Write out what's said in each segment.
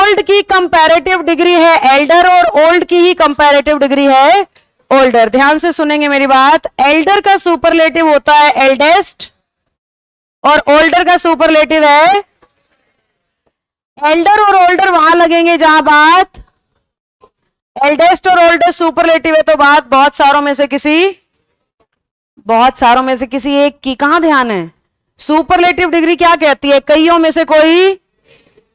Old की comparative degree है Elder और ओल्ड की ही कंपैरेटिव डिग्री है ओल्डर। ध्यान से सुनेंगे मेरी बात। एल्डर का सुपरलेटिव होता है एल्डेस्ट और ओल्डर का सुपरलेटिव है एल्डर और ओल्डर वहां लगेंगे जहां बात एल्डेस्ट और ओल्डर सुपरलेटिव है, तो बात बहुत सारों में से किसी एक की कहां ध्यान है। सुपरलेटिव डिग्री क्या कहती है, कईयों में से कोई।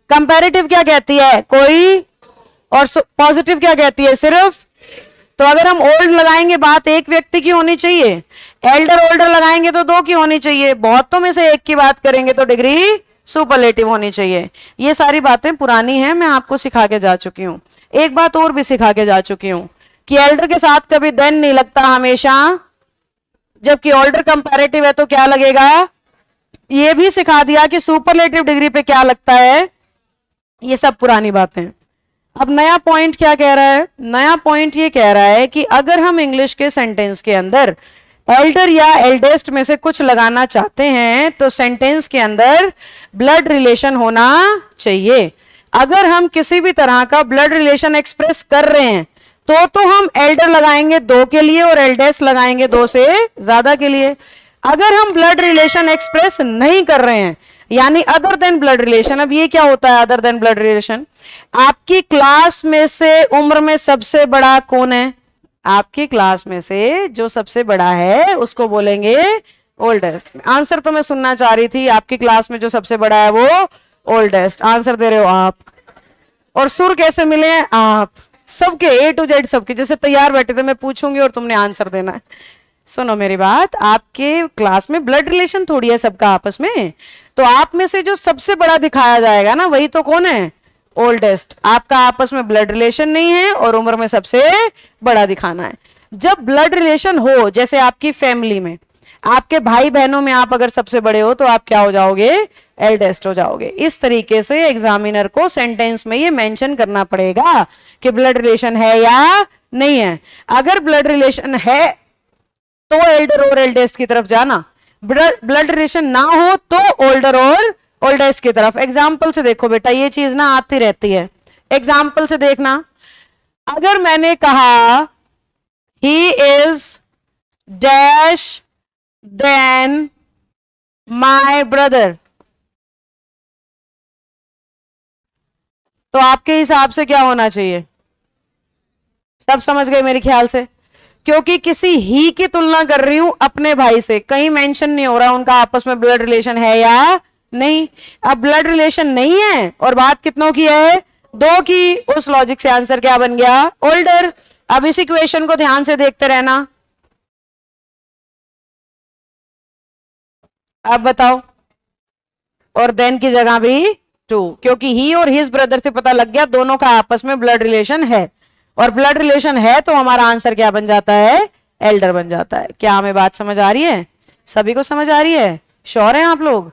कंपैरेटिव क्या कहती है, कोई। और पॉजिटिव क्या कहती है, सिर्फ। तो अगर हम ओल्ड लगाएंगे बात एक व्यक्ति की होनी चाहिए, एल्डर ओल्डर लगाएंगे तो दो की होनी चाहिए, बहुतों में से एक की बात करेंगे तो डिग्री सुपरलेटिव होनी चाहिए। ये सारी बातें पुरानी हैं, मैं आपको सिखा के जा चुकी हूं। एक बात और भी सिखा के जा चुकी हूं कि एल्डर के साथ कभी देन नहीं लगता हमेशा, जबकि ओल्डर कंपैरेटिव है तो क्या लगेगा। ये भी सिखा दिया कि सुपरलेटिव डिग्री पे क्या लगता है। ये सब पुरानी बातें। अब नया पॉइंट क्या कह रहा है, नया पॉइंट ये कह रहा है कि अगर हम इंग्लिश के सेंटेंस के अंदर एल्डर या एल्डेस्ट में से कुछ लगाना चाहते हैं तो सेंटेंस के अंदर ब्लड रिलेशन होना चाहिए। अगर हम किसी भी तरह का ब्लड रिलेशन एक्सप्रेस कर रहे हैं तो हम एल्डर लगाएंगे दो के लिए और एल्डेस्ट लगाएंगे दो से ज्यादा के लिए। अगर हम ब्लड रिलेशन एक्सप्रेस नहीं कर रहे हैं यानी अदर देन ब्लड रिलेशन। अब ये क्या होता है अदर देन ब्लड रिलेशन, आपकी क्लास में से उम्र में सबसे बड़ा कौन है, आपकी क्लास में से जो सबसे बड़ा है उसको बोलेंगे ओल्डेस्ट। आंसर तो मैं सुनना चाह रही थी, आपकी क्लास में जो सबसे बड़ा है वो ओल्डेस्ट। आंसर दे रहे हो आप, और सुर कैसे मिले हैं आप सबके, ए टू जेड सबके। जैसे तैयार बैठे थे, मैं पूछूंगी और तुमने आंसर देना है। सुनो मेरी बात, आपके क्लास में ब्लड रिलेशन थोड़ी है सबका आपस में, तो आप में से जो सबसे बड़ा दिखाया जाएगा ना वही तो कौन है, ओल्डेस्ट। आपका आपस में ब्लड रिलेशन नहीं है और उम्र में सबसे बड़ा दिखाना है। जब ब्लड रिलेशन हो, जैसे आपकी फैमिली में आपके भाई बहनों में आप अगर सबसे बड़े हो तो आप क्या हो जाओगे, एल्डेस्ट हो जाओगे। इस तरीके से एग्जामिनर को सेंटेंस में ये मेंशन करना पड़ेगा कि ब्लड रिलेशन है या नहीं है। अगर ब्लड रिलेशन है तो एल्डर और एल्डेस्ट की तरफ जाना, ब्लड रिलेशन ना हो तो ओल्डर और ओल्डेस्ट की तरफ। एग्जाम्पल से देखो बेटा, ये चीज ना आती रहती है। एग्जाम्पल से देखना, अगर मैंने कहा he is dash then my brother, तो आपके हिसाब से क्या होना चाहिए, सब समझ गए मेरे ख्याल से। क्योंकि किसी ही की तुलना कर रही हूं अपने भाई से, कहीं मेंशन नहीं हो रहा उनका आपस में ब्लड रिलेशन है या नहीं। अब ब्लड रिलेशन नहीं है और बात कितनों की है, दो की। उस लॉजिक से आंसर क्या बन गया, ओल्डर। अब इस इक्वेशन को ध्यान से देखते रहना। अब बताओ, और देन की जगह भी टू, क्योंकि ही और हिज ब्रदर से पता लग गया दोनों का आपस में ब्लड रिलेशन है, और ब्लड रिलेशन है तो हमारा आंसर क्या बन जाता है, एल्डर बन जाता है। क्या हमें बात समझ आ रही है, सभी को समझ आ रही है, श्योर हैं आप लोग।